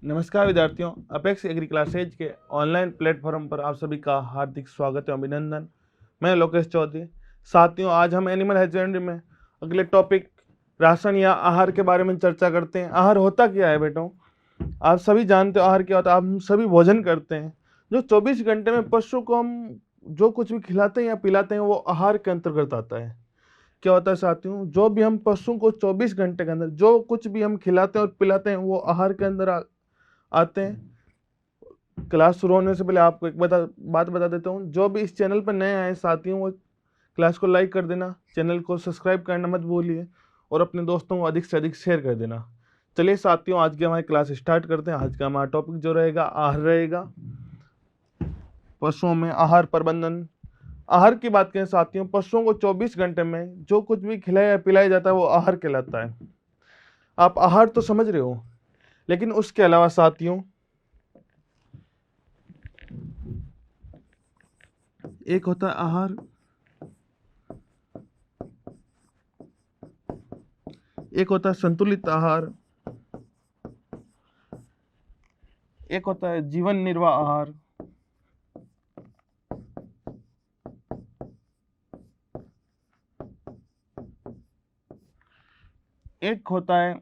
नमस्कार विद्यार्थियों, apex agree classes के ऑनलाइन प्लेटफॉर्म पर आप सभी का हार्दिक स्वागत है, अभिनंदन। मैं लोकेश चौधरी। साथियों, आज हम एनिमल हस्बेंड्री में अगले टॉपिक राशन या आहार के बारे में चर्चा करते हैं। आहार होता क्या है बेटों? आप सभी जानते हो आहार क्या होता है। हम सभी भोजन करते हैं। जो 24 घंटे में पशु को हम जो कुछ भी खिलाते हैं या पिलाते हैं वो आहार के अंतर्गत आता है। क्या होता है साथियों, जो भी हम पशु को 24 घंटे के अंदर जो कुछ भी हम खिलाते हैं और पिलाते हैं वो आहार के अंदर आते हैं। क्लास शुरू होने से पहले आपको एक बात बता देता हूँ। जो भी इस चैनल पर नए आए साथियों, वो क्लास को लाइक कर देना, चैनल को सब्सक्राइब करना मत भूलिए और अपने दोस्तों को अधिक से अधिक शेयर कर देना। चलिए साथियों, आज की हमारी क्लास स्टार्ट करते हैं। आज का हमारा टॉपिक जो रहेगा आहार रहेगा। पशुओं में आहार प्रबंधन। आहार की बात करें साथियों, पशुओं को 24 घंटे में जो कुछ भी खिलाया या पिलाया जाता है वो आहार कहलाता है। आप आहार तो समझ रहे हो, लेकिन उसके अलावा साथियों एक होता है आहार, एक होता है संतुलित आहार, एक होता है जीवन निर्वाह आहार, एक होता है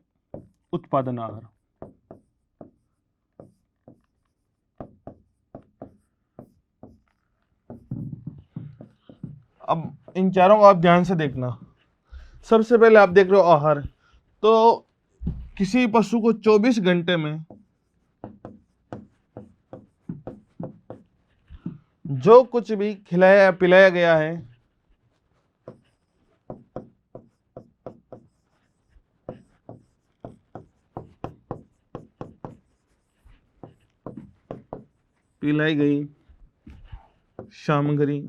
उत्पादन आहार। अब इन चारों को आप ध्यान से देखना। सबसे पहले आप देख रहे हो आहार। तो किसी पशु को 24 घंटे में जो कुछ भी खिलाया या पिलाया गया है पिलाई गई सामग्री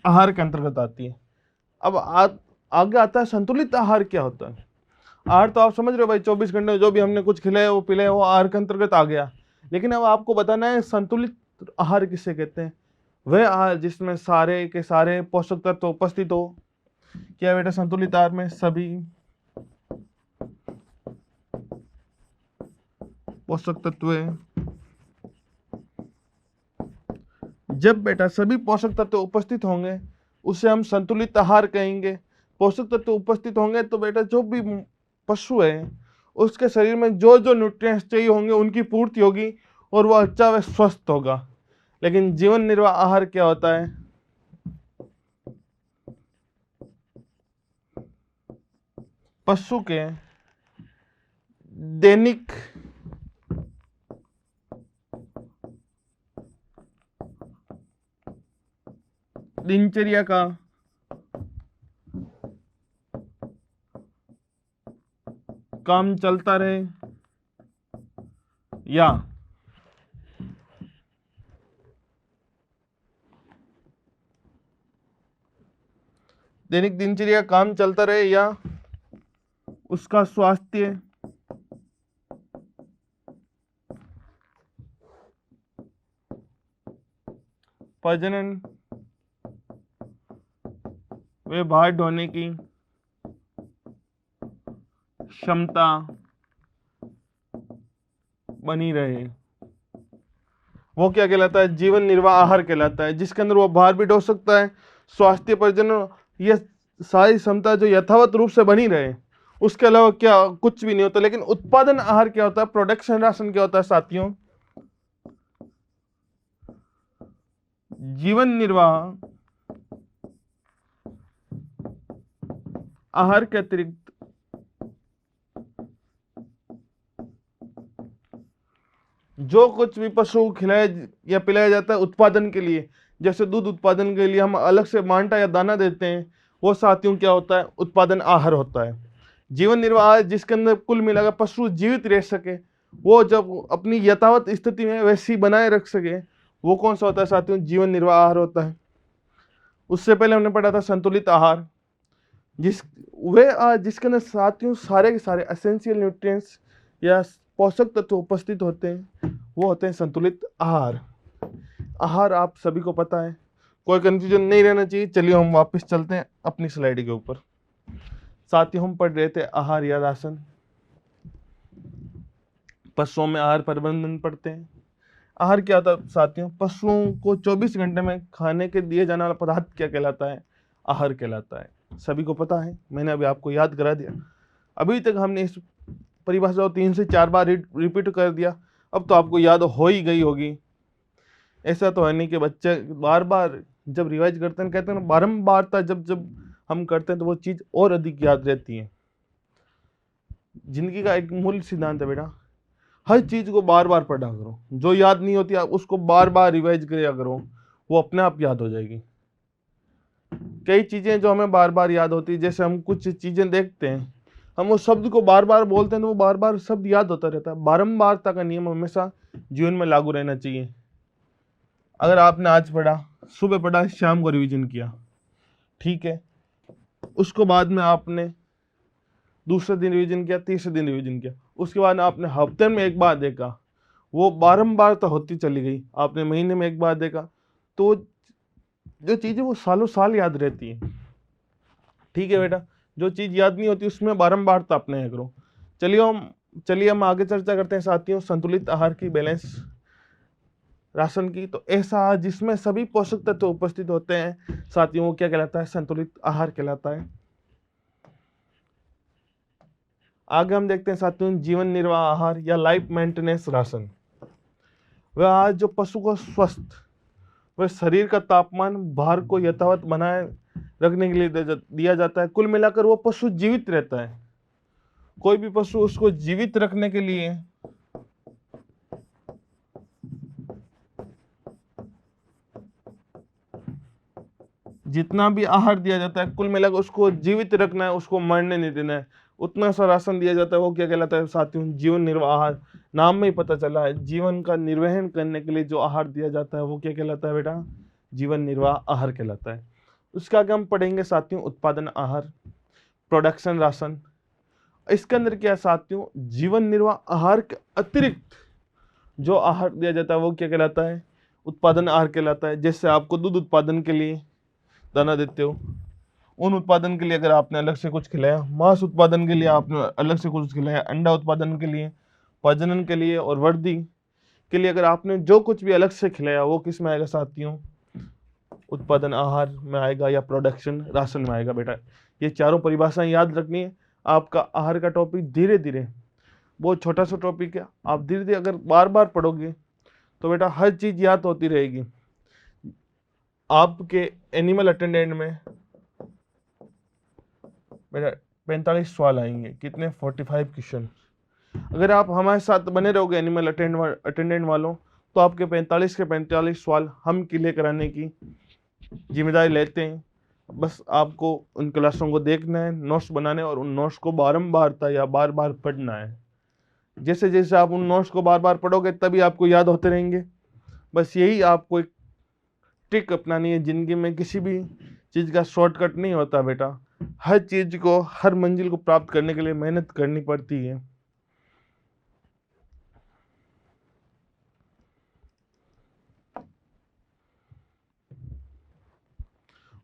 आहार के अंतर्गत आती है। अब आगे आता है संतुलित आहार। क्या होता है आहार? तो आप समझ रहे हो भाई, 24 घंटे में जो भी हमने कुछ खिलाया वो पिलाया वो आहार के अंतर्गत आ गया। लेकिन अब आपको बताना है संतुलित आहार किसे कहते हैं। वह आहार जिसमें सारे के सारे पोषक तत्व उपस्थित हो। क्या बेटा? संतुलित आहार में सभी पोषक तत्व, जब बेटा सभी पोषक तत्व उपस्थित होंगे उसे हम संतुलित आहार कहेंगे। पोषक तत्व उपस्थित होंगे तो बेटा जो भी पशु है उसके शरीर में जो जो न्यूट्रिएंट्स चाहिए होंगे उनकी पूर्ति होगी और वह अच्छा व स्वस्थ होगा। लेकिन जीवन निर्वाह आहार क्या होता है? पशु के दैनिक दिनचर्या का काम चलता रहे या दैनिक दिनचर्या काम चलता रहे या उसका स्वास्थ्य प्रजनन वे भार ढोने की क्षमता बनी रहे, वो क्या कहलाता है? जीवन निर्वाह आहार कहलाता है। जिसके अंदर वो भार भी ढो सकता है, स्वास्थ्य प्रजनन, ये सारी क्षमता जो यथावत रूप से बनी रहे। उसके अलावा क्या कुछ भी नहीं होता। लेकिन उत्पादन आहार क्या होता है? प्रोडक्शन राशन क्या होता है साथियों? जीवन निर्वाह आहार के अतिरिक्त जो कुछ भी पशु को खिलाया या पिलाया जाता है उत्पादन के लिए, जैसे दूध उत्पादन के लिए हम अलग से मांटा या दाना देते हैं, वो साथियों क्या होता है? उत्पादन आहार होता है। जीवन निर्वाह आहार जिसके अंदर कुल मिलाकर पशु जीवित रह सके, वो जब अपनी यथावत स्थिति में वैसी बनाए रख सके, वो कौन सा होता है साथियों? जीवन निर्वाह आहार होता है। उससे पहले हमने पढ़ा था संतुलित आहार, जिसके अंदर साथियों सारे के सारे एसेंशियल न्यूट्रिएंट्स या पोषक तत्व उपस्थित होते हैं, वो होते हैं संतुलित आहार। आहार आप सभी को पता है, कोई कंफ्यूजन नहीं रहना चाहिए। चलिए हम वापस चलते हैं अपनी स्लाइड के ऊपर। साथियों, हम पढ़ रहे थे आहार या राशन। पशुओं में आहार प्रबंधन पढ़ते हैं। आहार क्या होता है साथियों? पशुओं को 24 घंटे में खाने के दिए जाने वाला पदार्थ क्या कहलाता है? आहार कहलाता है। सभी को पता है, मैंने अभी आपको याद करा दिया। अभी तक हमने इस परिभाषा को 3 से 4 बार रिपीट कर दिया, अब तो आपको याद हो ही गई होगी। ऐसा तो है नहीं कि बच्चे बार बार जब रिवाइज करते हैं, कहते हैं ना, बारंबारता जब जब हम करते हैं तो वो चीज़ और अधिक याद रहती है। जिंदगी का एक मूल सिद्धांत है बेटा, हर चीज़ को बार बार पढ़ा करो। जो याद नहीं होती आप उसको बार बार रिवाइज किया करो, वो अपने आप याद हो जाएगी। कई चीज़ें जो हमें बार बार याद होती है, जैसे हम कुछ चीज़ें देखते हैं, हम उस शब्द को बार बार बोलते हैं तो वो बार बार शब्द याद होता रहता है। बारंबारता का नियम हमेशा जीवन में लागू रहना चाहिए। अगर आपने आज पढ़ा, सुबह पढ़ा, शाम को रिवीजन किया, ठीक है, उसको बाद में आपने दूसरे दिन रिवीजन किया, तीसरे दिन रिवीजन किया, उसके बाद आपने हफ्ते में एक बार देखा, वो बारंबारता होती चली गई। आपने महीने में एक बार देखा, तो जो चीज़ें वो सालों साल याद रहती है। ठीक है बेटा, जो चीज़ याद नहीं होती उसमें बारंबारता अपनाया करो। चलिए हम आगे चर्चा करते हैं साथियों, संतुलित आहार की, बैलेंस राशन की। तो ऐसा आहार जिसमें सभी पोषक तत्व उपस्थित होते हैं साथियों, वो क्या कहलाता है? संतुलित आहार कहलाता है। आगे हम देखते हैं साथियों, जीवन निर्वाह आहार या लाइफ मेंटेनेंस राशन। वह आहार जो पशु को स्वस्थ वह शरीर का तापमान, भार को यथावत बनाए रखने के लिए दिया जाता है। कुल मिलाकर वो पशु जीवित रहता है। कोई भी पशु, उसको जीवित रखने के लिए जितना भी आहार दिया जाता है, कुल मिलाकर उसको जीवित रखना है, उसको मरने नहीं देना है, उतना सा राशन दिया जाता है। वो क्या कहलाता है साथियों? जीवन निर्वाह आहार। नाम में ही पता चला है, जीवन का निर्वहन करने के लिए जो आहार दिया जाता है वो क्या कहलाता है बेटा? जीवन निर्वाह आहार कहलाता है। उसका आगे हम पढ़ेंगे साथियों, उत्पादन आहार, प्रोडक्शन राशन। इसके अंदर क्या है साथियों? जीवन निर्वाह आहार के अतिरिक्त जो आहार दिया जाता है वो क्या कहलाता है? उत्पादन आहार कहलाता है। जैसे आपको दूध उत्पादन के लिए दाना देते हो, उन उत्पादन के लिए अगर आपने अलग से कुछ खिलाया, मांस उत्पादन के लिए आपने अलग से कुछ खिलाया, अंडा उत्पादन के लिए, प्रजनन के लिए और वृद्धि के लिए अगर आपने जो कुछ भी अलग से खिलाया, वो किस में आएगा साथियों? उत्पादन आहार में आएगा या प्रोडक्शन राशन में आएगा बेटा। ये चारों परिभाषाएं याद रखनी है। आपका आहार का टॉपिक धीरे धीरे, बहुत छोटा सा टॉपिक है, आप धीरे धीरे अगर बार बार पढ़ोगे तो बेटा हर चीज़ याद होती रहेगी। आपके एनिमल अटेंडेंट में बेटा 45 सवाल आएंगे। कितने? 45 क्वेश्चन। अगर आप हमारे साथ बने रहोगे एनिमल अटेंडेंट वालों, तो आपके 45 के 45 सवाल हम क्लियर कराने की जिम्मेदारी लेते हैं। बस आपको उन क्लासों को देखना है, नोट्स बनाने, और उन नोट्स को बारंबार या बार बार पढ़ना है। जैसे जैसे आप उन नोट्स को बार बार पढ़ोगे तभी आपको याद होते रहेंगे। बस यही आपको एक ट्रिक अपनानी है। जिंदगी में किसी भी चीज़ का शॉर्टकट नहीं होता बेटा। हर चीज़ को, हर मंजिल को प्राप्त करने के लिए मेहनत करनी पड़ती है।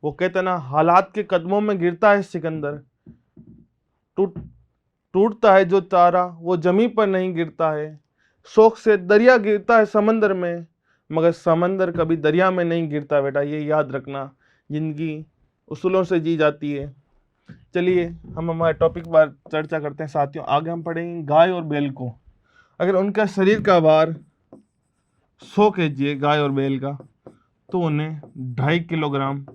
वो कहते हैं ना, हालात के कदमों में गिरता है सिकंदर, टूटता है जो तारा वो जमीन पर नहीं गिरता है। शौक से दरिया गिरता है समंदर में, मगर समंदर कभी दरिया में नहीं गिरता बेटा। ये याद रखना, जिंदगी उसूलों से जी जाती है। चलिए हम हमारे टॉपिक पर चर्चा करते हैं साथियों। आगे हम पढ़ेंगे गाय और बैल को। अगर उनका शरीर का भार 100 kg है गाय और बैल का, तो उन्हें 2.5 किलोग्राम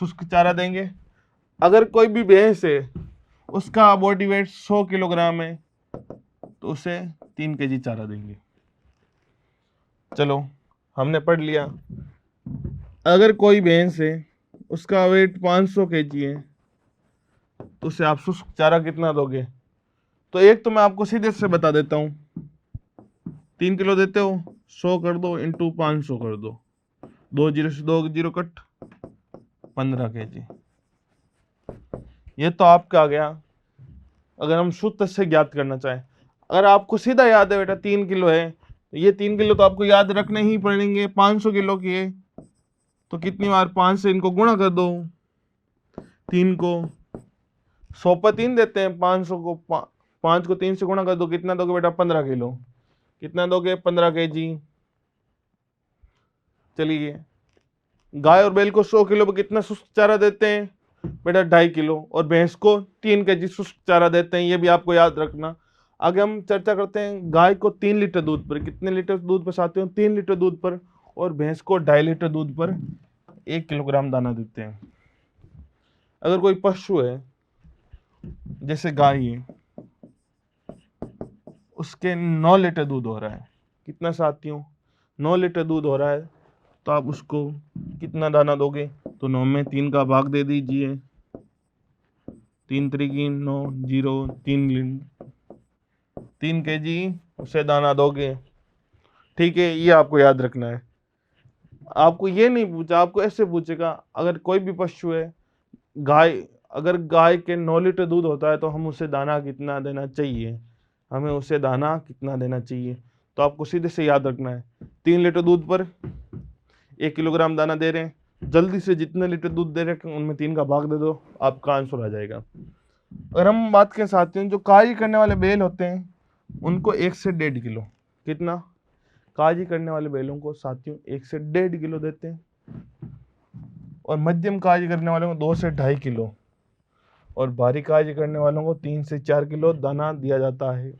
शुष्क चारा देंगे। अगर कोई भी भैंस है, उसका बॉडी वेट 100 किलोग्राम है, तो उसे 3 kg चारा देंगे। चलो हमने पढ़ लिया। अगर कोई भैंस है, उसका वेट 500 kg है, तो उसे आप शुष्क चारा कितना दोगे? तो एक तो मैं आपको सीधे से बता देता हूँ, 3 किलो देते हो, 100 कर दो इंटू 500 कर दो, 2 जीरो से 2 जीरो कट, 15 kg। ये तो आपका आ गया। अगर हम शुद्ध से ज्ञात करना चाहें, अगर आपको सीधा याद है बेटा 3 किलो है, तो ये 3 किलो तो आपको याद रखने ही पड़ेंगे। 500 किलो की है तो कितनी बार 5 से इनको गुणा कर दो। 3 को 100 पर 3 देते हैं, 500 को 5 को 3 से गुणा कर दो, कितना दोगे बेटा? 15 किलो। कितना दोगे? 15 केजी। चलिए, गाय और बैल को 100 किलो पर कितना शुष्क चारा देते हैं बेटा? 2.5 किलो। और भैंस को 3 केजी शुष्क चारा देते हैं, ये भी आपको याद रखना। आगे हम चर्चा करते हैं गाय को 3 लीटर दूध पर, कितने लीटर दूध पर साथियों? 3 लीटर दूध पर। और भैंस को 2.5 लीटर दूध पर 1 किलोग्राम दाना देते हैं। अगर कोई पशु है जैसे गाय है, उसके 9 लीटर दूध हो रहा है, कितना साथियों? 9 लीटर दूध हो रहा है, तो आप उसको कितना दाना दोगे? तो 9 में 3 का भाग दे दीजिए, 3 त्रिकी 9, 0, 3 केजी उसे दाना दोगे। ठीक है, ये आपको याद रखना है। आपको ये नहीं पूछा, आपको ऐसे पूछेगा, अगर कोई भी पशु है गाय, अगर गाय के 9 लीटर दूध होता है तो हम उसे दाना कितना देना चाहिए? हमें उसे दाना कितना देना चाहिए? तो आपको सीधे से याद रखना है, 3 लीटर दूध पर 1 किलोग्राम दाना दे रहे हैं। जल्दी से जितने लीटर दूध दे रहे हैं उनमें 3 का भाग दे दो, आपका आंसर आ जाएगा। अगर हम बात करें साथियों, जो कार्य करने वाले बैल होते हैं उनको 1 से 1.5 किलो, कितना? कार्य करने वाले बैलों को साथियों 1 से 1.5 किलो देते हैं। और मध्यम कार्य करने वालों को 2 से 2.5 किलो, और भारी कार्य करने वालों को 3 से 4 किलो दाना दिया जाता है।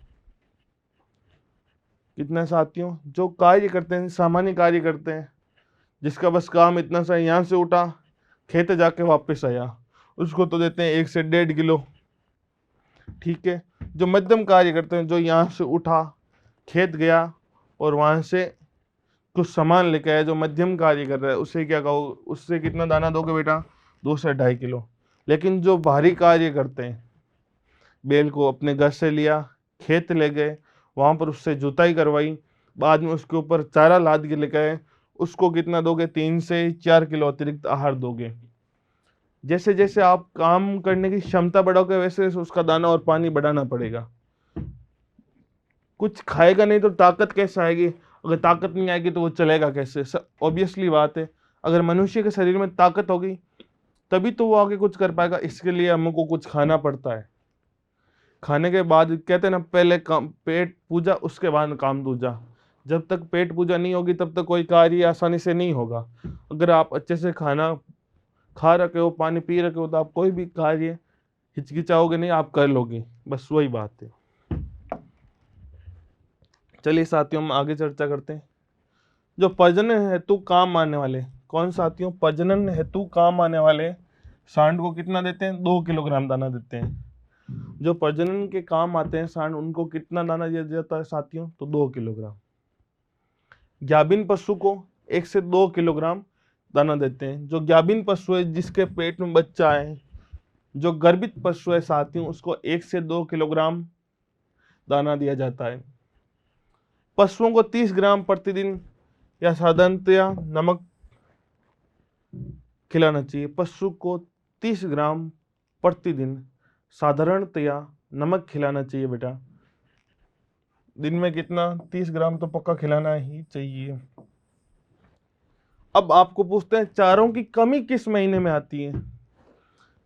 कितना साथियों? जो कार्य करते हैं, सामान्य कार्य करते हैं, जिसका बस काम इतना सा, यहाँ से उठा खेत जाके वापस आया, उसको तो देते हैं 1 से 1.5 किलो। ठीक है। जो मध्यम कार्य करते हैं, जो यहाँ से उठा खेत गया और वहाँ से कुछ सामान लेके आया, जो मध्यम कार्य कर रहा है, उसे क्या कहो? उससे कितना दाना दोगे बेटा? 2 से 2.5 किलो। लेकिन जो भारी कार्य करते हैं, बैल को अपने घर से लिया, खेत ले गए, वहाँ पर उससे जुताई करवाई, बाद में उसके ऊपर चारा लाद के लेके आए, उसको कितना दोगे? 3 से 4 किलो अतिरिक्त आहार दोगे। जैसे जैसे आप काम करने की क्षमता बढ़ाओगे, वैसे वैसे उसका दाना और पानी बढ़ाना पड़ेगा। कुछ खाएगा नहीं तो ताकत कैसे आएगी? अगर ताकत नहीं आएगी तो वो चलेगा कैसे? ऑब्वियसली बात है। अगर मनुष्य के शरीर में ताकत होगी तभी तो वो आगे कुछ कर पाएगा। इसके लिए हमको कुछ खाना पड़ता है। खाने के बाद कहते हैं ना, पहले काम पेट पूजा, उसके बाद काम दूजा। जब तक पेट पूजा नहीं होगी तब तक कोई कार्य आसानी से नहीं होगा। अगर आप अच्छे से खाना खा रखे हो, पानी पी रखे हो, तो आप कोई भी कार्य हिचकिचाओगे नहीं, आप कर लोगे। बस वही बात है। चलिए साथियों, हम आगे चर्चा करते हैं। जो प्रजनन हेतु काम आने वाले, कौन साथियों? प्रजनन हेतु काम आने वाले सांड को कितना देते हैं? 2 किलोग्राम दाना देते हैं। जो प्रजनन के काम आते हैं सांड, उनको कितना दाना दिया जाता है साथियों? तो 2 किलोग्राम। गाभिन पशु को 1 से 2 किलोग्राम दाना देते हैं। जो गाभिन पशु है, जिसके पेट में बच्चा है, जो गर्भित पशु है साथियों, उसको 1 से 2 किलोग्राम दाना दिया जाता है। पशुओं को 30 ग्राम प्रतिदिन या साधारणतया नमक खिलाना चाहिए। पशु को 30 ग्राम प्रतिदिन साधारणतया नमक खिलाना चाहिए बेटा। दिन में कितना? 30 ग्राम तो पक्का खिलाना ही चाहिए। अब आपको पूछते हैं, चारों की कमी किस महीने में आती है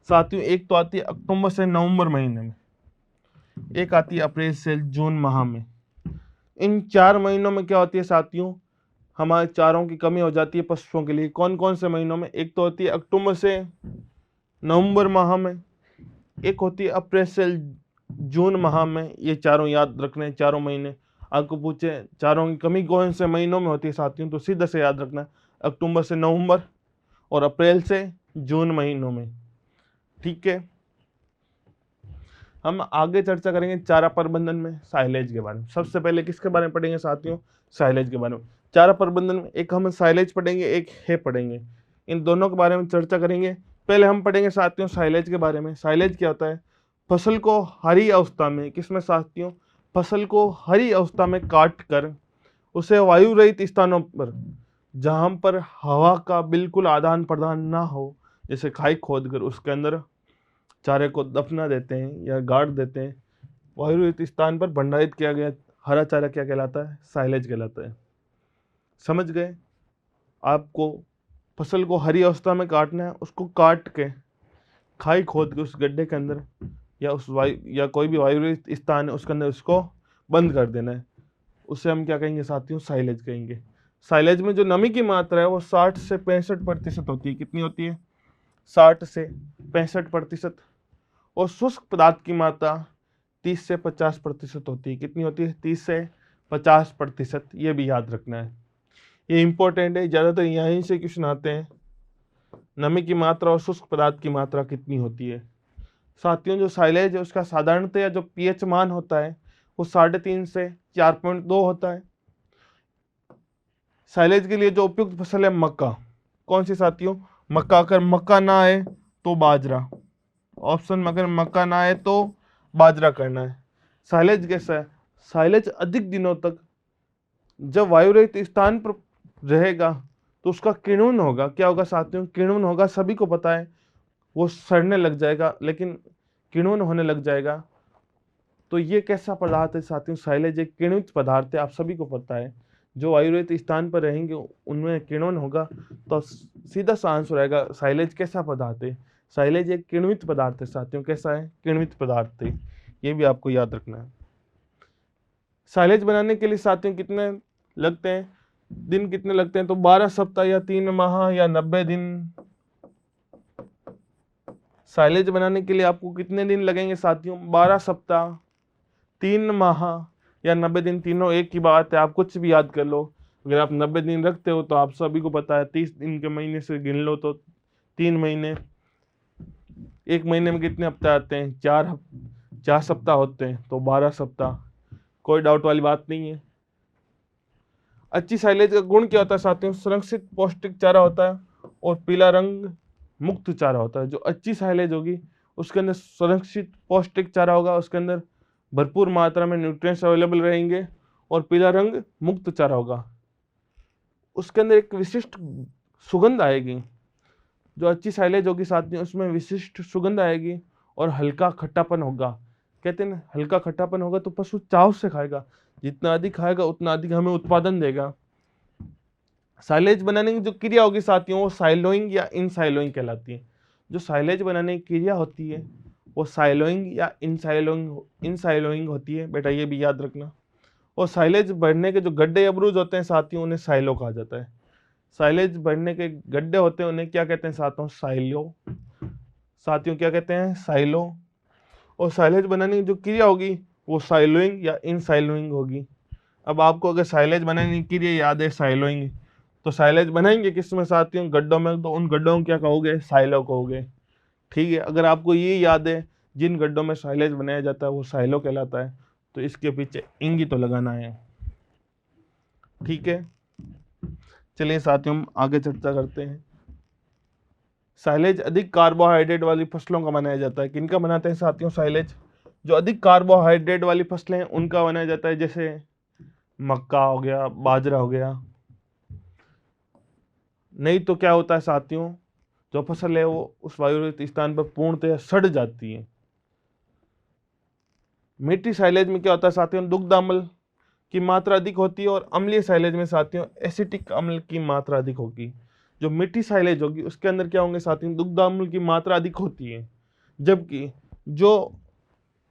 साथियों? एक तो आती है अक्टूबर से नवंबर महीने में, एक आती है अप्रैल से जून माह में। इन 4 महीनों में क्या होती है साथियों? हमारे चारों की कमी हो जाती है पशुओं के लिए। कौन कौन से महीनों में? एक तो होती है अक्टूबर से नवंबर माह में, एक होती है अप्रैल से जून माह में। ये चारों याद रखने, चारों महीने। आपको पूछे चारों की कमी कौन से महीनों में होती है साथियों, तो सीधा से याद रखना, अक्टूबर से नवंबर और अप्रैल से जून महीनों में। ठीक है। हम आगे चर्चा करेंगे चारा प्रबंधन में साइलेज के बारे में। सबसे पहले किसके बारे में पढ़ेंगे साथियों? साइलेज के बारे में। चारा प्रबंधन में एक हम साइलेज पढ़ेंगे, एक है पढ़ेंगे। इन दोनों के बारे में चर्चा करेंगे। पहले हम पढ़ेंगे साथियों साइलेज के बारे में। साइलेज क्या होता है? फसल को हरी अवस्था में, किसमें साथियों? फसल को हरी अवस्था में काट कर उसे वायु रहित स्थानों पर, जहाँ पर हवा का बिल्कुल आदान प्रदान ना हो, जैसे खाई खोद कर उसके अंदर चारे को दफना देते हैं या गाड़ देते हैं, वायु रहित स्थान पर भंडारित किया गया हरा चारा क्या कहलाता है? साइलेज कहलाता है। समझ गए? आपको फसल को हरी अवस्था में काटना है, उसको काट के खाई खोद के उस गड्ढे के अंदर या उस वायु या कोई भी वायु रहित स्थान है उसके अंदर उसको बंद कर देना है, उसे हम क्या कहेंगे साथियों, साइलेज कहेंगे। साइलेज में जो नमी की मात्रा है वो 60 से 65% होती है। कितनी होती है? 60 से 65%। और शुष्क पदार्थ की मात्रा 30 से 50% होती है। कितनी होती है? 30 से 50%। ये भी याद रखना है, ये इंपॉर्टेंट है, ज़्यादातर यहीं से क्वेश्चन आते हैं। नमी की मात्रा और शुष्क पदार्थ की मात्रा कितनी होती है। साथियों जो साइलेज है उसका साधारणतया जो पीएच मान होता है वो 3.5 से 4.2 होता है। साइलेज के लिए जो उपयुक्त फसल है मक्का। कौन सी साथियों? मक्का। अगर मक्का ना आए तो बाजरा। ऑप्शन में अगर मक्का ना आए तो बाजरा करना है। साइलेज कैसा है? साइलेज अधिक दिनों तक जब वायु रहित स्थान पर रहेगा तो उसका किण्वन होगा। क्या होगा साथियों? किण्वन होगा। सभी को पता है वो सड़ने लग जाएगा, लेकिन किण्वन होने लग जाएगा। तो ये कैसा पदार्थ है साथियों? साइलेज एक किण्वित पदार्थ है, आप सभी को पता है। जो वायु रहित स्थान पर रहेंगे उनमें किण्वन होगा। तो सीधा सा आंसर आएगा साइलेज कैसा पदार्थ है? साइलेज एक किण्वित पदार्थ है साथियों। कैसा है? किण्वित पदार्थ है। ये भी आपको याद रखना है। साइलेज बनाने के लिए साथियों कितने लगते हैं, दिन कितने लगते हैं? तो 12 सप्ताह या 3 माह या 90 दिन। साइलेज बनाने के लिए आपको कितने दिन लगेंगे साथियों? 12 सप्ताह, 3 माह या 90 दिन। तीनों एक ही बात है, आप कुछ भी याद कर लो। अगर आप 90 दिन रखते हो तो आप सभी को पता है 30 दिन के महीने से गिन लो तो 3 महीने। एक महीने में कितने हफ्ते आते हैं? 4 सप्ताह होते हैं, तो 12 सप्ताह। कोई डाउट वाली बात नहीं है। अच्छी साइलेज का गुण क्या होता है साथियों? संरक्षित पौष्टिक चारा होता है और पीला रंग मुक्त चारा होता है। जो अच्छी साइलेज होगी उसके अंदर संरक्षित पौष्टिक चारा होगा, उसके अंदर भरपूर मात्रा में न्यूट्रिएंट्स अवेलेबल रहेंगे और पीला रंग मुक्त चारा होगा। उसके अंदर एक विशिष्ट सुगंध आएगी। जो अच्छी साइलेज होगी साथियों उसमें विशिष्ट सुगंध आएगी और हल्का खट्टापन होगा। कहते हैं ना, हल्का खट्टापन होगा तो पशु चाव से खाएगा। जितना अधिक खाएगा उतना अधिक हमें उत्पादन देगा। साइलेज बनाने की जो क्रिया होगी साथियों वो साइलोइंग या इनसाइलोइंग कहलाती है। जो साइलेज बनाने की क्रिया होती है वो साइलोइंग या इनसाइलोइंग होती है बेटा, ये भी याद रखना। और साइलेज बढ़ने के जो गड्ढे या ब्रूज होते हैं साथियों उन्हें साइलो कहा जाता है। साइलेज बढ़ने के गड्ढे होते हैं उन्हें क्या कहते हैं साथियों? साइलो। साथियों क्या कहते हैं? साइलो। और साइलेज बनाने की जो क्रिया होगी वो साइलोइंग या इनसाइलोइंग होगी। अब आपको अगर साइलेज बनाने की क्रिया याद है साइलोइंग, तो साइलेज बनाएंगे किस में साथियों? गड्ढों में। तो उन गड्ढों को क्या कहोगे? साइलो कहोगे। ठीक है, अगर आपको ये याद है जिन गड्ढों में साइलेज बनाया जाता है वो साइलो कहलाता है, तो इसके पीछे इंगी तो लगाना है। ठीक है, चलिए साथियों हम आगे चर्चा करते हैं। साइलेज अधिक कार्बोहाइड्रेट वाली फसलों का बनाया जाता है। किनका बनाते हैं साथियों साइलेज? जो अधिक कार्बोहाइड्रेट वाली फसलें हैं उनका बनाया जाता है, जैसे मक्का हो गया, बाजरा हो गया। नहीं तो क्या होता है साथियों, जो फसल है वो उस वायुरहित स्थान पर पूर्णतः सड़ जाती है। मीठी साइलेज में क्या होता है साथियों? दुग्ध अम्ल की मात्रा अधिक होती है और अम्लीय साइलेज में साथियों एसिटिक अम्ल की मात्रा अधिक होगी। जो मीठी साइलेज होगी उसके अंदर क्या होंगे साथियों? दुग्ध अम्ल की मात्रा अधिक होती है, जबकि जो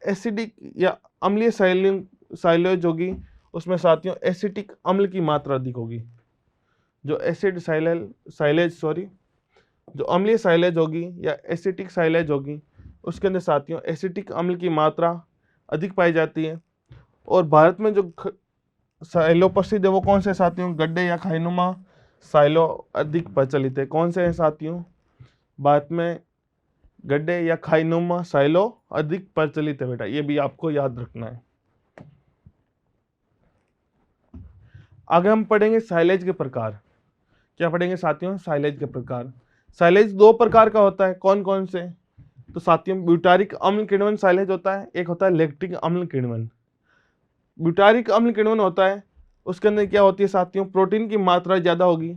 एसिडिक या अम्लीय साइलेज होगी उसमें साथियों एसिटिक अम्ल की मात्रा अधिक होगी। जो एसिड साइलेज सॉरी जो अम्लीय साइलेज होगी या एसिटिक साइलेज होगी उसके अंदर साथियों एसिटिक अम्ल की मात्रा अधिक पाई जाती है। और भारत में जो साइलो प्रसिद्ध है वो कौन से साथियों? गड्ढे या खाईनुमा साइलो अधिक प्रचलित है। कौन से हैं साथियों? भारत में गड्ढे या खाईनुमा साइलो अधिक प्रचलित है बेटा, ये भी आपको याद रखना है। आगे हम पढ़ेंगे साइलेज के प्रकार। क्या पढ़ेंगे साथियों? साइलेज के प्रकार। साइलेज 2 प्रकार का होता है। कौन कौन से? तो साथियों ब्यूटारिक अम्ल किण्वन साइलेज होता है, एक होता है लैक्टिक अम्ल किण्वन। ब्यूटारिक अम्ल किण्वन होता है उसके अंदर क्या होती है साथियों? प्रोटीन की मात्रा ज्यादा होगी।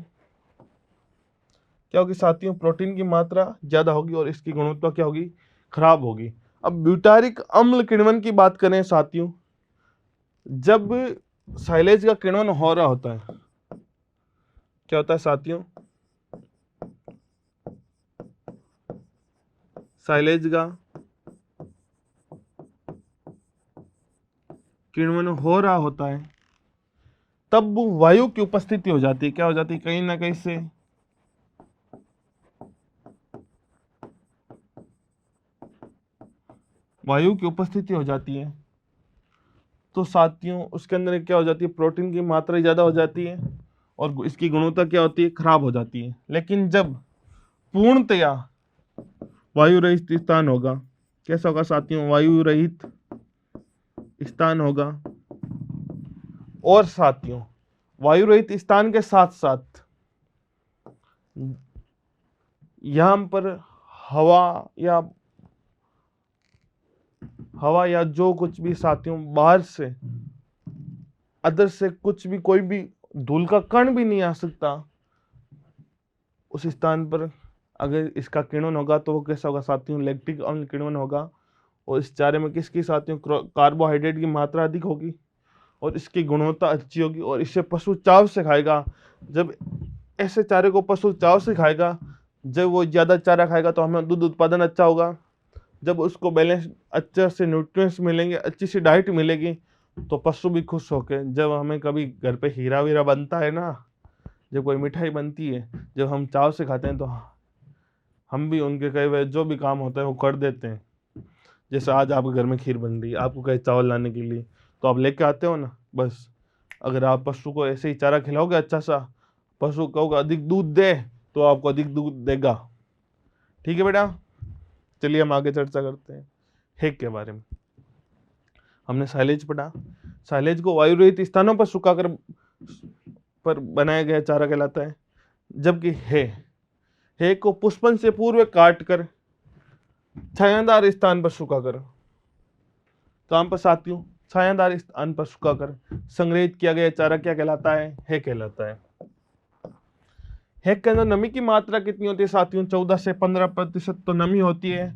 क्या होगी साथियों? प्रोटीन की मात्रा ज्यादा होगी और इसकी गुणवत्ता क्या होगी? खराब होगी। अब ब्यूटारिक अम्ल किण्वन की बात करें साथियों, जब साइलेज का किण्वन हो रहा होता है क्या होता है साथियों? साइलेज का किण्वन हो रहा होता है तब वायु की उपस्थिति हो जाती है। क्या हो जाती है? कहीं ना कहीं से वायु की उपस्थिति हो जाती है। तो साथियों उसके अंदर क्या हो जाती है? प्रोटीन की मात्रा ज़्यादा हो जाती है और इसकी गुणवत्ता क्या होती है? खराब हो जाती है। लेकिन जब पूर्णतया वायु रहित स्थान होगा, कैसा होगा साथियों? वायु रहित स्थान होगा। और साथियों वायु रहित स्थान के साथ साथ यहाँ पर हवा या जो कुछ भी साथियों बाहर से अदर से कुछ भी, कोई भी धूल का कण भी नहीं आ सकता उस स्थान पर। अगर इसका किण्वन होगा तो वो कैसा होगा साथियों? लैक्टिक अम्ल किण्वन होगा। और इस चारे में किसकी साथियों? कार्बोहाइड्रेट की मात्रा अधिक होगी और इसकी गुणवत्ता अच्छी होगी और इसे पशु चाव से खाएगा। जब ऐसे चारे को पशु चाव से खाएगा, जब वो ज़्यादा चारा खाएगा तो हमें दूध उत्पादन अच्छा होगा। जब उसको बैलेंस अच्छे से न्यूट्रिएंट्स मिलेंगे, अच्छी सी डाइट मिलेगी, तो पशु भी खुश होके, जब हमें कभी घर पे हीरा वीरा बनता है ना, जब कोई मिठाई बनती है, जब हम चाव से खाते हैं तो हम भी उनके कहे हुए जो भी काम होता है वो कर देते हैं। जैसे आज आपके घर में खीर बन रही है, आपको कहे चावल लाने के लिए, तो आप लेके आते हो ना। बस अगर आप पशु को ऐसे ही चारा खिलाओगे अच्छा सा, पशु कहोगे अधिक दूध दे, तो आपको अधिक दूध देगा। ठीक है बेटा, चलिए हम आगे चर्चा करते हैं हेक के बारे में। हमने साइलेज पढ़ा। साइलेज को वायु रहित स्थानों पर सुखाकर पर बनाया गया चारा कहलाता है। जबकि हे को पुष्पन से पूर्व काट कर छायादार स्थान पर सुखाकर, तो हम पर साथियों छायादार स्थान पर सुखाकर संग्रहित किया गया चारा क्या कहलाता है? हे कहलाता है। हेक के अंदर नमी की मात्रा कितनी होती है साथियों? 14 से 15% तो नमी होती है।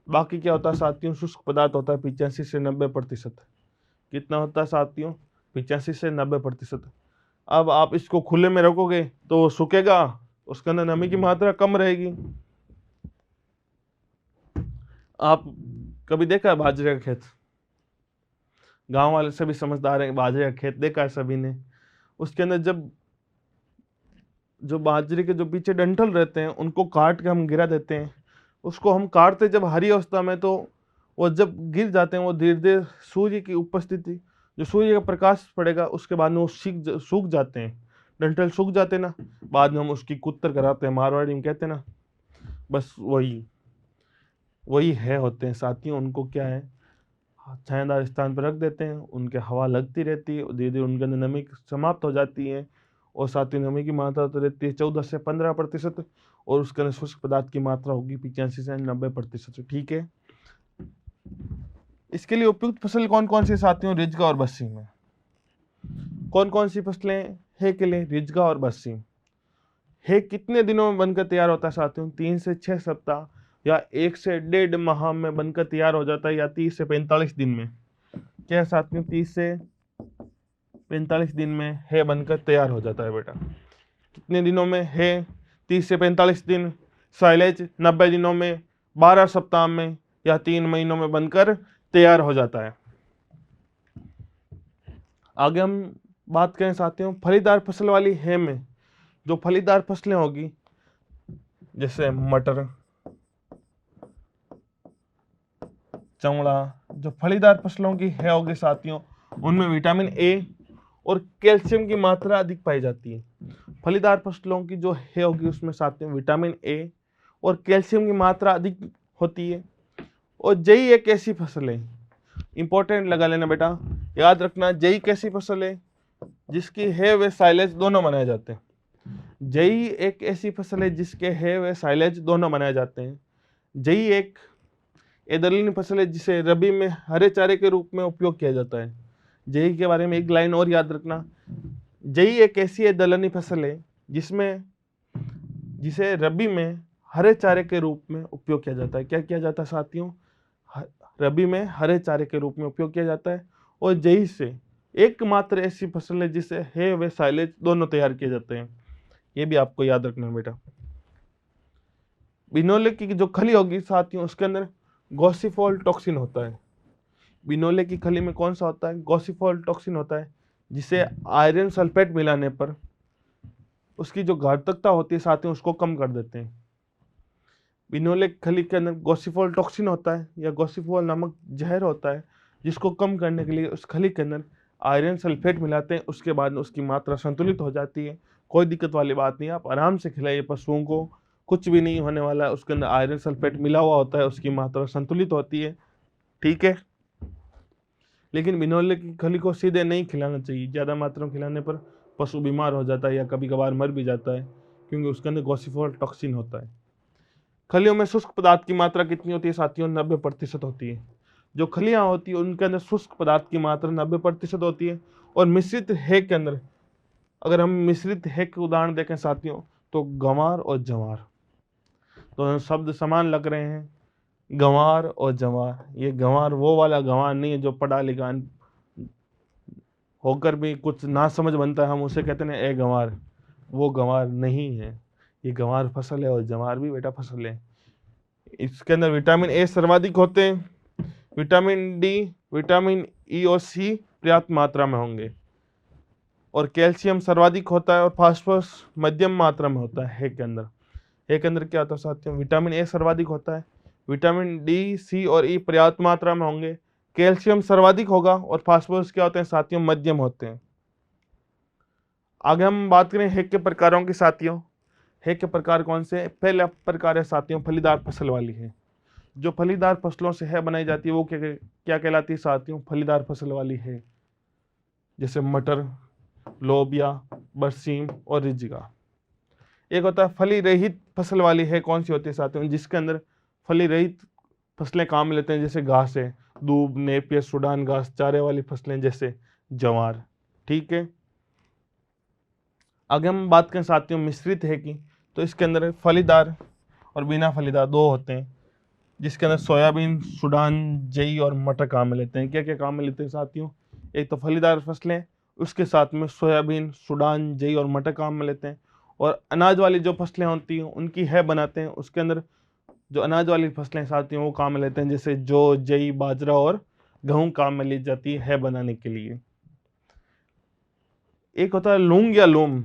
बाकी क्या होता है साथियों? शुष्क पदार्थ होता है 85 से 90%। कितना होता है साथियों? 85 से 90%। अब आप इसको खुले में रखोगे तो वो सूखेगा, उसके अंदर नमी की मात्रा कम रहेगी। आप कभी देखा है बाजरे का खेत? गांव वाले सभी समझदार हैं, बाजरे का खेत देखा है सभी ने। उसके अंदर जब जो बाजरे के जो पीछे डंठल रहते हैं उनको काट के हम गिरा देते हैं। उसको हम काटते जब हरी अवस्था में, तो वो जब गिर जाते हैं वो धीरे धीरे सूर्य की उपस्थिति, जो सूर्य का प्रकाश पड़ेगा उसके बाद में वो सूख जाते हैं, डंठल सूख जाते हैं ना। बाद में हम उसकी कुत्तर कराते हैं, मारवाड़ी में कहते हैं ना। बस वही है होते हैं साथियों। उनको क्या है, छायादार स्थान पर रख देते हैं, उनके हवा लगती रहती है, धीरे धीरे उनके अंदर नमी समाप्त हो जाती है। और साथ ही नमी की मात्रा तो रहती है 14 से 15%, और उसके अंदर शुष्क पदार्थ की मात्रा होगी 85 से 90%। ठीक है, इसके लिए उपयुक्त फसल कौन कौन सी साथियों? रिजगा और बस्सी में कौन कौन सी फसलें है के लिए? रिजगा और बस्सी। है कितने दिनों में बनकर तैयार होता है साथियों? 3 से 6 सप्ताह या 1 से 1.5 माह में बनकर तैयार हो जाता है, या 30 से 45 दिन में। क्या साथियों? 30 से 45 दिन में है बनकर तैयार हो जाता है बेटा। कितने दिनों में है? 30 से 45 दिन। साइलेज 90 दिनों में, 12 सप्ताह में या 3 महीनों में बनकर तैयार हो जाता है। आगे हम बात करें साथियों फलीदार फसल वाली है में। जो फलीदार फसलें होगी जैसे मटर, चौड़ा, जो फलीदार फसलों की है होगी साथियों, उनमें विटामिन ए और कैल्शियम की मात्रा अधिक पाई जाती है। फलीदार फसलों की जो है होगी उसमें साथियों विटामिन ए और कैल्शियम की मात्रा अधिक होती है। और जई एक ऐसी फसल है, इंपॉर्टेंट लगा लेना बेटा, याद रखना, जई एक ऐसी फसल है जिसकी है वे साइलेज दोनों बनाए जाते हैं। जई एक ऐसी फसल है जिसके है वे साइलेज दोनों बनाए जाते हैं। जई एक दलहनी फसल है जिसे रबी में हरे चारे के रूप में उपयोग किया जाता है। जई के बारे में एक लाइन और याद रखना, जई एक ऐसी दलहनी फसल है जिसे रबी में हरे चारे के रूप में उपयोग किया जाता है। क्या किया जाता है साथियों? रबी में हरे चारे के रूप में उपयोग किया जाता है। और जई से एकमात्र ऐसी फसल है जिसे है वे साइलेज दोनों तैयार किए जाते हैं। ये भी आपको याद रखना है बेटा। बिनोले की जो खली होगी साथियों उसके अंदर गॉसिफॉल टॉक्सिन होता है। बिनोले की खली में कौन सा होता है? गॉसिफॉल टॉक्सिन होता है, जिसे आयरन सल्फेट मिलाने पर उसकी जो घातकता होती है साथियों उसको कम कर देते हैं। बिनोले की खली के अंदर गॉसिफॉल टॉक्सिन होता है या गॉसिफॉल नामक जहर होता है, जिसको कम करने के लिए उस खली के अंदर आयरन सल्फेट मिलाते हैं। उसके बाद उसकी मात्रा संतुलित हो जाती है। कोई दिक्कत वाली बात नहीं है, आप आराम से खिलाइए पशुओं को, कुछ भी नहीं होने वाला है। उसके अंदर आयरन सल्फेट मिला हुआ होता है, उसकी मात्रा संतुलित होती है, ठीक है। लेकिन बिनोले की खली को सीधे नहीं खिलाना चाहिए। ज़्यादा मात्रा में खिलाने पर पशु बीमार हो जाता है या कभी कभार मर भी जाता है, क्योंकि उसके अंदर गॉसिफॉल टॉक्सिन होता है। खलियों में शुष्क पदार्थ की मात्रा कितनी होती है साथियों? 90% होती है। जो खलियां होती है उनके अंदर शुष्क पदार्थ की मात्रा 90% होती है। और मिश्रित है के अंदर, अगर हम मिश्रित है के उदाहरण देखें साथियों, तो गंवार और जवार, दोनों शब्द समान लग रहे हैं, गंवार और जवार। ये गंवार वो वाला गंवार नहीं है जो पढ़ा लिखा होकर भी कुछ ना समझ बनता है, हम उसे कहते हैं ए गंवार, वो गंवार नहीं है। ये गंवार फसल है और जवार भी बेटा फसल है। इसके अंदर विटामिन ए सर्वाधिक होते हैं, विटामिन डी, विटामिन ई और सी पर्याप्त मात्रा में होंगे, और कैल्शियम सर्वाधिक होता है, और फास्फोरस मध्यम मात्रा में होता है के अंदर। है के अंदर क्या होता है साथियों? विटामिन ए सर्वाधिक होता है, विटामिन डी, सी और ई पर्याप्त मात्रा में होंगे, कैल्शियम सर्वाधिक होगा, और फास्फोरस क्या होते हैं साथियों? मध्यम होते हैं। आगे हम बात करें हेक के प्रकारों की साथियों। हेक के प्रकार कौन से? पहला प्रकार है साथियों फलीदार फसल वाली है। जो फलीदार फसलों से है बनाई जाती है वो क्या क्या कहलाती है साथियों? फलीदार फसल वाली है, जैसे मटर, लोबिया, बरसीम और रिजिका। एक होता है फली रहित फसल वाली है। कौन सी होती है साथियों? जिसके अंदर फली रहित फसलें काम लेते हैं, जैसे घास है, दूब, नेपियर, सूडान घास, चारे वाली फसलें जैसे जवार, ठीक है। आगे हम बात करें साथियों मिश्रित है की, तो इसके अंदर फलीदार और बिना फलीदार दो होते हैं, जिसके अंदर सोयाबीन, सूडान, जई और मटर काम में लेते हैं। क्या क्या काम में लेते हैं साथियों? एक तो फलीदार फसलें, उसके साथ में सोयाबीन, सूडान, जई और मटर काम में लेते हैं। और अनाज वाली जो फसलें होती हैं उनकी है बनाते हैं, उसके अंदर जो अनाज वाली फसलें साथियों वो काम में लेते हैं, जैसे जौ, जई, बाजरा और गेहूं काम में ली जाती है बनाने के लिए। एक होता है लूंग या लूम,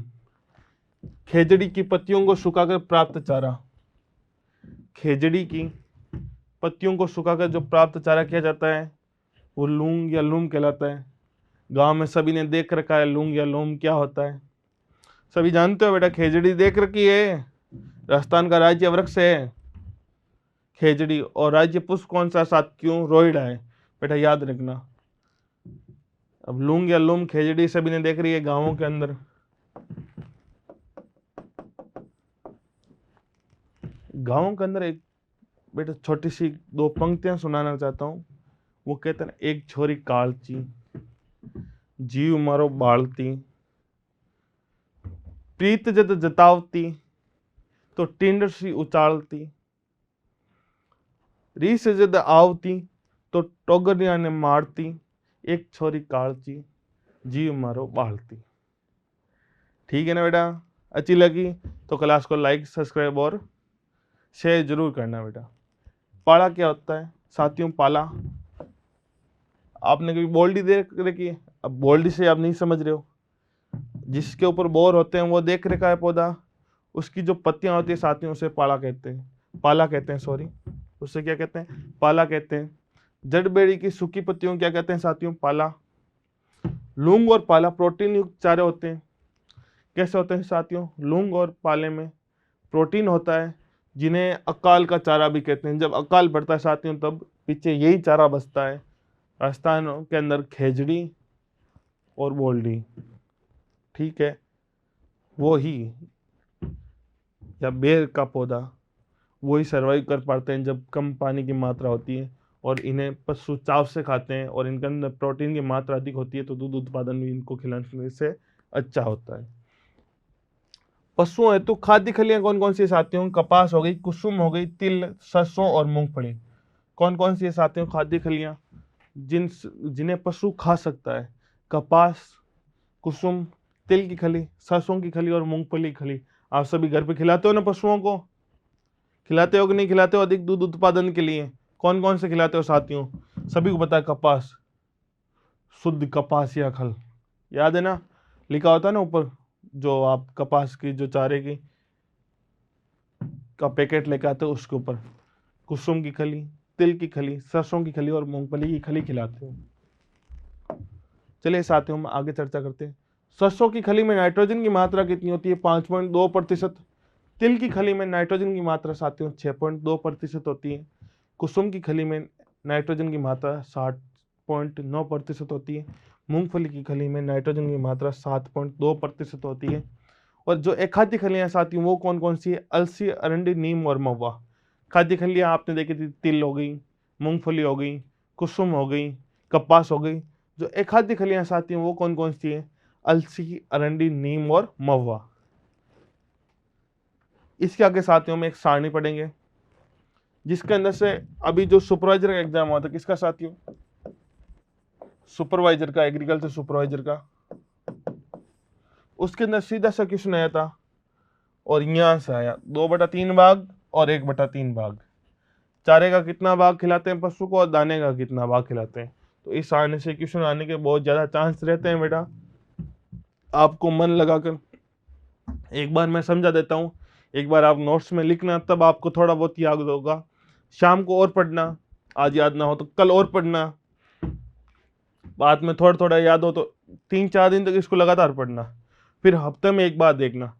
खेजड़ी की पत्तियों को सुखाकर प्राप्त चारा। खेजड़ी की पत्तियों को सुखाकर जो प्राप्त चारा किया जाता है वो लूंग या लूम कहलाता है। गांव में सभी ने देख रखा है लूंग या लूम क्या होता है, सभी जानते हो बेटा। खेजड़ी देख रखी है, राजस्थान का राज्य वृक्ष है खेजड़ी, और राज्य पुष्प कौन सा साथियों? रोहिड़ा है बेटा, याद रखना। अब लूंग या लूम खेजड़ी सभी ने देख रही है गांवों के अंदर। गांवों के अंदर एक बेटा छोटी सी दो पंक्तियां सुनाना चाहता हूं। वो कहते हैं, एक छोरी कालची, जीव मारो बालती, प्रीत जद जतावती, तो टिंड सी उचालती, रीस जद आवती, तो टोगरिया ने मारती, एक छोरी कालची, जीव मारो बालती। ठीक है ना बेटा? अच्छी लगी तो क्लास को लाइक, सब्सक्राइब और शेयर जरूर करना बेटा। पाला क्या होता है साथियों? पाला आपने कभी बोल्डी देख रखी है? अब बोल्डी से आप नहीं समझ रहे हो, जिसके ऊपर बोर होते हैं वो देख रखा है पौधा, उसकी जो पत्तियां होती है साथियों उसे पाला कहते हैं, पाला कहते हैं, सॉरी, उससे क्या कहते हैं? पाला कहते हैं। जड़ बेड़ी की सूखी पत्तियों क्या कहते हैं साथियों? पाला। लूंग और पाला प्रोटीन युक्त चारे होते हैं। कैसे होते हैं साथियों? लूंग और पाले में प्रोटीन होता है, जिन्हें अकाल का चारा भी कहते हैं। जब अकाल पड़ता है साथियों तब पीछे यही चारा बचता है। राजस्थान के अंदर खेजड़ी और बोल्डी, ठीक है, वो ही, या बेर का पौधा, वो ही सर्वाइव कर पाते हैं जब कम पानी की मात्रा होती है, और इन्हें पशु चाव से खाते हैं, और इनके अंदर प्रोटीन की मात्रा अधिक होती है, तो दूध उत्पादन भी इनको खिलाने से अच्छा होता है। पशुओं हेतु खाद्य खलियां कौन कौन सी साथियों? कपास हो गई, कुसुम हो गई, तिल, सरसों और मूंगफली। कौन कौन सी साथियों खाद्य खलियां जिन्हें पशु खा सकता है? कपास, कुसुम, तिल की खली, सरसों की खली और मूंगफली की खली। आप सभी घर पे खिलाते हो ना पशुओं को? खिलाते हो कि नहीं खिलाते हो अधिक दूध उत्पादन के लिए? कौन कौन से खिलाते हो साथियों? सभी को पता है, कपास, शुद्ध कपास या खल, याद है ना, लिखा होता है ना ऊपर, जो आप कपास की जो चारे की का पैकेट लेके आते हो उसके ऊपर कुसुम की खली, तिल की खली, सरसों की खली और मूंगफली की खली खिलाते हो। चलिए साथियों हम आगे चर्चा करते हैं। सरसों की खली में नाइट्रोजन की मात्रा कितनी होती है? 5.2%। तिल की खली में नाइट्रोजन की मात्रा साथियों 6.2% होती है। कुसुम की खली में नाइट्रोजन की मात्रा 60.9% होती है। मूंगफली की खली में नाइट्रोजन की मात्रा 7.2% होती है। और जो एक खाद्य खलियां साथियों वो कौन कौन सी है? अलसी, अरंडी, नीम और महुआ। खाद्य खलियां आपने देखी थी, तिल हो गई, मूंगफली हो गई, कुसुम हो गई, कपास हो गई। जो एक खाद्य खलियां साथियों वो कौन कौन सी है? अलसी, अरंडी, नीम और महुआ। इसके आगे साथियों में एक सारणी पढ़ेंगे जिसके अंदर से अभी जो सुपरवाइजर का एग्जाम हुआ था, किसका साथियों? सुपरवाइजर का, एग्रीकल्चर सुपरवाइजर का। उसके अंदर सीधा सा क्वेश्चन आया था और यहां से आया 2/3 भाग और 1/3 भाग। चारे का कितना भाग खिलाते हैं पशु को और दाने का कितना भाग खिलाते हैं। तो इस सारणी से क्वेश्चन आने के बहुत ज्यादा चांस रहते हैं बेटा। आपको मन लगाकर एक बार मैं समझा देता हूँ, एक बार आप नोट्स में लिखना, तब आपको थोड़ा बहुत याद होगा। शाम को और पढ़ना, आज याद ना हो तो कल और पढ़ना, बाद में थोड़ा थोड़ा याद हो तो 3-4 दिन तक इसको लगातार पढ़ना, फिर हफ्ते में एक बार देखना।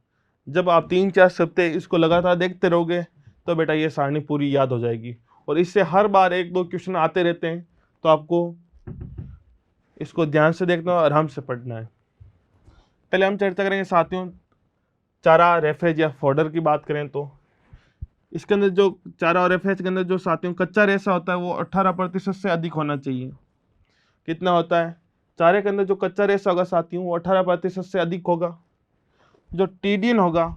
जब आप 3-4 हफ्ते इसको लगातार देखते रहोगे तो बेटा ये सारणी पूरी याद हो जाएगी। और इससे हर बार 1-2 क्वेश्चन आते रहते हैं, तो आपको इसको ध्यान से देखना और आराम से पढ़ना है। पहले हम चर्चा करेंगे साथियों चारा, रेफेज या फोडर की बात करें तो इसके अंदर जो चारा और रेफेज के अंदर जो साथियों कच्चा रेशा होता है वो 18% से अधिक होना चाहिए। कितना होता है? चारे के अंदर जो कच्चा रेशा होगा साथियों वो 18% से अधिक होगा। जो टीडीएन होगा,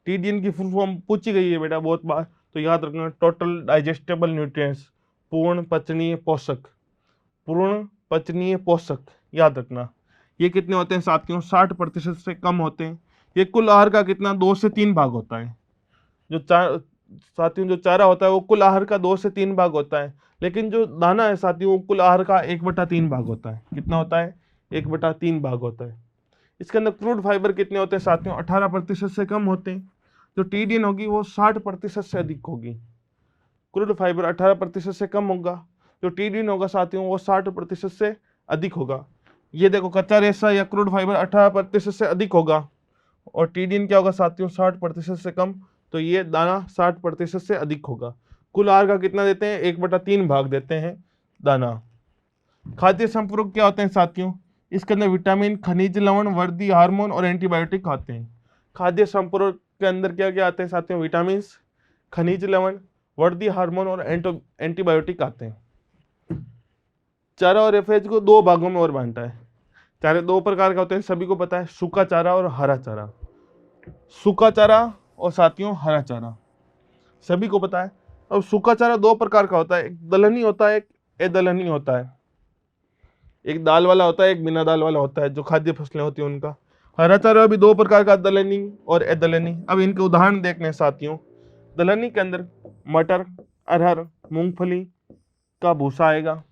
टीडीएन की फुल फॉर्म पूछी गई है बेटा बहुत बार, तो याद रखना, टोटल डाइजेस्टेबल न्यूट्रिएंट्स, पूर्ण पचनीय पोषक, पूर्ण पचनीय पोषक, याद रखना। ये कितने होते हैं साथियों? 60% से कम होते हैं। ये कुल आहार का कितना? 2 से 3 भाग होता है। जो साथियों जो चारा होता है वो कुल आहार का 2 से 3 भाग होता है, लेकिन जो दाना है साथियों वो कुल आहार का 1/3 भाग होता है। कितना होता है? 1/3 भाग होता है। इसके अंदर क्रूड फाइबर कितने होते हैं साथियों? 18% से कम होते हैं। जो टीडीएन होगी वो 60% से अधिक होगी। क्रूड फाइबर 18% से कम होगा, जो टीडीएन होगा साथियों वो 60% से अधिक होगा। ये देखो, कच्चा रेशा या क्रूड फाइबर 18% से अधिक होगा और टीडीएन क्या होगा साथियों? 60% से कम, तो ये दाना 60% से अधिक होगा। कुल आहार का कितना देते हैं? 1/3 भाग देते हैं दाना। खाद्य संपूरक क्या होते हैं साथियों? इसके अंदर विटामिन, खनिज लवण, वर्दी, हार्मोन और एंटीबायोटिक आते हैं। खाद्य संपूरक के अंदर क्या क्या आते हैं साथियों? विटामिन, खनिज लवण, वर्दी, हार्मोन और एंटीबायोटिक आते हैं। चारा और रेफेज को 2 भागों में और बांटा है। चारे 2 प्रकार का होते हैं, सभी को पता है, सूखा चारा और हरा चारा। सूखा चारा और साथियों हरा चारा सभी को पता है। अब सूखा चारा 2 प्रकार का होता है, एक दलहनी होता है, एक अदलहनी होता है। एक दाल वाला होता है, एक बिना दाल वाला होता है, जो खाद्य फसलें होती हैं उनका। हरा चारा भी 2 प्रकार का, दलहनी और अदलहनी। अब इनके उदाहरण देखने हैं साथियों। दलहनी के अंदर मटर, अरहर, मूंगफली का भूसा आएगा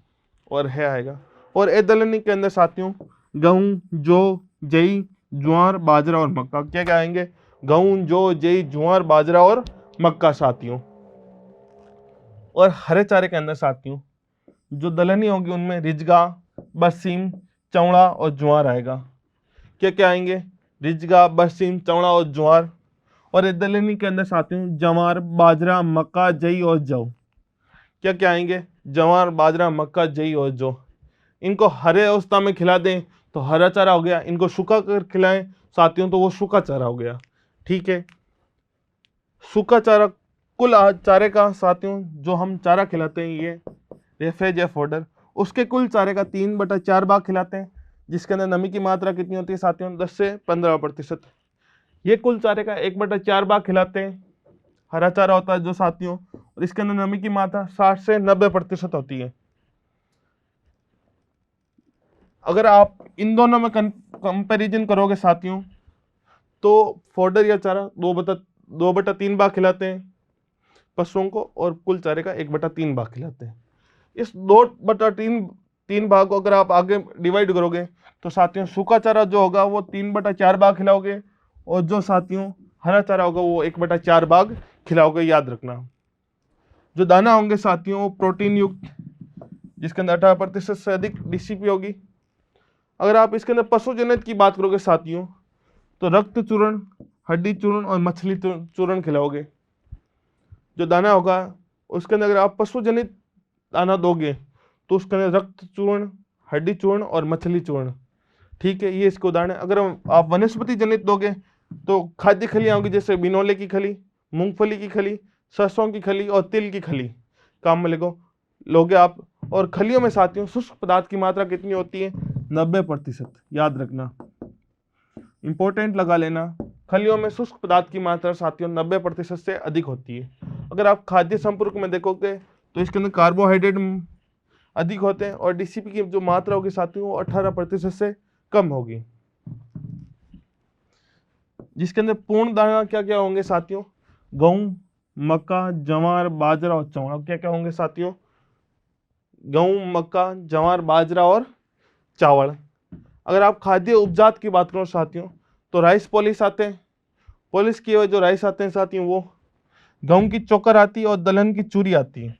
और है आएगा। और अदलहनी के अंदर साथियों गेहूं, जौ, जई, ज्वार, बाजरा और मक्का। क्या क्या आएंगे? गेहूं, जौ, जई, ज्वार, बाजरा और मक्का साथियों। और हरे चारे के अंदर साथियों जो दलहनी होगी उनमें रिजगा, बरसीम, चौड़ा और ज्वार आएगा। क्या क्या आएंगे? रिजगा, बरसीम, चौड़ा और ज्वार। और दलहनी के अंदर साथियों जवार, बाजरा, मक्का, जई और जौ। क्या क्या आएंगे? जवार, बाजरा, मक्का, जई और जौ। इनको हरे अवस्था में खिला दें तो हरा चारा हो गया, इनको सूखा कर खिलाएं साथियों तो वो सूखा चारा हो गया। ठीक है, सूखा चारा कुल चारे का साथियों जो हम चारा खिलाते हैं ये रेफेज या फोडर, उसके कुल चारे का 3/4 भाग खिलाते हैं, जिसके अंदर नमी की मात्रा कितनी होती है साथियों? 10 से 15%। ये कुल चारे का 1/4 भाग खिलाते हैं हरा चारा होता है जो साथियों, और इसके अंदर नमी की मात्रा 60 से 90% होती है। अगर आप इन दोनों में कंपैरिजन करोगे साथियों तो फोडर या चारा 2/3 भाग खिलाते हैं पशुओं को और कुल चारे का 1/3 भाग खिलाते हैं। इस 2/3 भाग को अगर आप आगे डिवाइड करोगे तो साथियों सूखा चारा जो होगा वो 3/4 भाग खिलाओगे, और जो साथियों हरा चारा होगा वो 1/4 भाग खिलाओगे, याद रखना। जो दाना होंगे साथियों वो प्रोटीन युक्त, जिसके अंदर 18% से अधिक डीसीपी होगी। अगर आप इसके अंदर पशु जनित की बात करोगे साथियों, तो रक्त चूर्ण, हड्डी चूर्ण और मछली चूर्ण खिलाओगे। जो दाना होगा उसके अंदर अगर आप पशु जनित दाना दोगे तो उसके अंदर रक्त चूर्ण, हड्डी चूर्ण और मछली चूर्ण, ठीक है, ये इसके उदाहरण है। अगर आप वनस्पति जनित दोगे तो खाद्य खलियाँ होगी, जैसे बिनोले की खली, मूंगफली की खली, सरसों की खली और तिल की खली काम में लोगे आप। और खलियों में साथियों शुष्क पदार्थ की मात्रा कितनी होती है? 90%, याद रखना, इंपॉर्टेंट लगा लेना। खलियों में शुष्क पदार्थ की मात्रा साथियों 90% से अधिक होती है। अगर आप खाद्य संपर्क में देखोगे तो इसके अंदर कार्बोहाइड्रेट अधिक होते हैं, और डीसीपी की जो मात्रा होगी साथियों वो 18% से कम होगी। जिसके अंदर पूर्ण दाना क्या क्या होंगे साथियों? गेहूं, मक्का, जवार, बाजरा और चावल। क्या क्या होंगे साथियों? गेहूं, मक्का, जवार, बाजरा और चावल। अगर आप खाद्य उपजात की बात करो साथियों तो राइस पॉलिश आते हैं। पॉलिश किए हुए जो राइस आते हैं साथियों वो गेहूं की चोकर आती है और दलहन की चूरी आती है।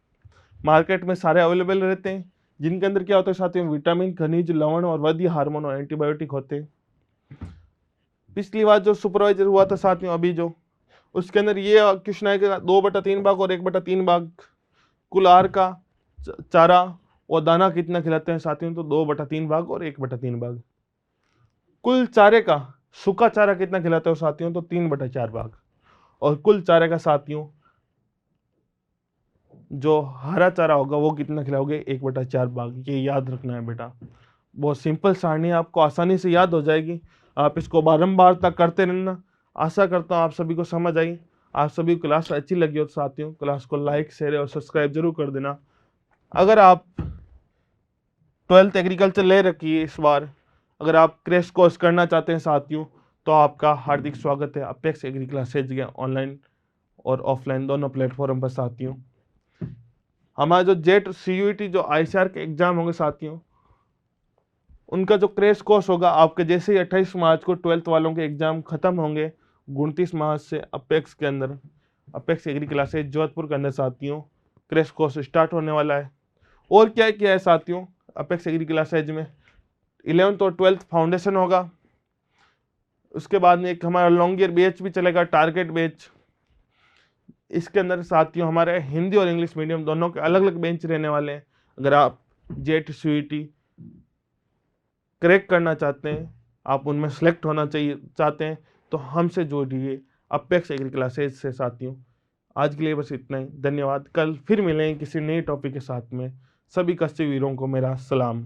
मार्केट में सारे अवेलेबल रहते हैं, जिनके अंदर क्या होता है साथियों? विटामिन, खनिज, लवण और वैद्य हार्मोन और एंटीबायोटिक होते हैं। पिछली बार जो सुपरवाइजर हुआ था साथियों अभी जो, उसके अंदर ये क्वेश्चन आएगा 2/3 भाग और 1/3 भाग कुल आहार का चारा और दाना कितना खिलाते हैं साथियों? तो 2/3 भाग और 1/3 भाग। कुल चारे का सूखा चारा कितना खिलाते हो साथियों? तो 3/4 भाग। और कुल चारे का साथियों जो हरा चारा होगा वो कितना खिलाओगे? 1/4 भाग। ये याद रखना है बेटा, बहुत सिंपल सारणी है, आपको आसानी से याद हो जाएगी। आप इसको बारंबार तक करते रहना। आशा करता हूँ आप सभी को समझ आई। आप सभी को क्लास अच्छी लगी हो तो साथियों क्लास को लाइक, शेयर और सब्सक्राइब जरूर कर देना। अगर आप 12th एग्रीकल्चर ले रखी है इस बार, अगर आप क्रैश कोर्स करना चाहते हैं साथियों तो आपका हार्दिक स्वागत है अपेक्स एग्री क्लासेज के ऑनलाइन और ऑफलाइन दोनों प्लेटफॉर्म पर साथियों। हमारा जो जेट CUET जो ICAR के एग्जाम होंगे साथियों, उनका जो क्रैश कोर्स होगा आपके जैसे ही 28 मार्च को 12th वालों के एग्जाम खत्म होंगे, 29 मार्च से अपेक्स के अंदर, अपेक्स एग्री क्लासेज जोधपुर के अंदर साथियों क्रैश कोर्स स्टार्ट होने वाला है। और क्या क्या है साथियों अपेक्स एग्री क्लासेज में? 11th और 12th फाउंडेशन होगा, उसके बाद में एक हमारा लॉन्ग ईयर बैच भी चलेगा, टारगेट बैच। इसके अंदर साथियों हमारे हिंदी और इंग्लिश मीडियम दोनों के अलग अलग बेंच रहने वाले हैं। अगर आप जेट CUET क्रैक करना चाहते हैं, आप उनमें सेलेक्ट होना चाहते हैं तो हमसे जोड़िए अपेक्स एग्री क्लासेज से साथियों। आज के लिए बस इतना ही, धन्यवाद। कल फिर मिलेंगे किसी नए टॉपिक के साथ में। सभी कश्ती वीरों को मेरा सलाम।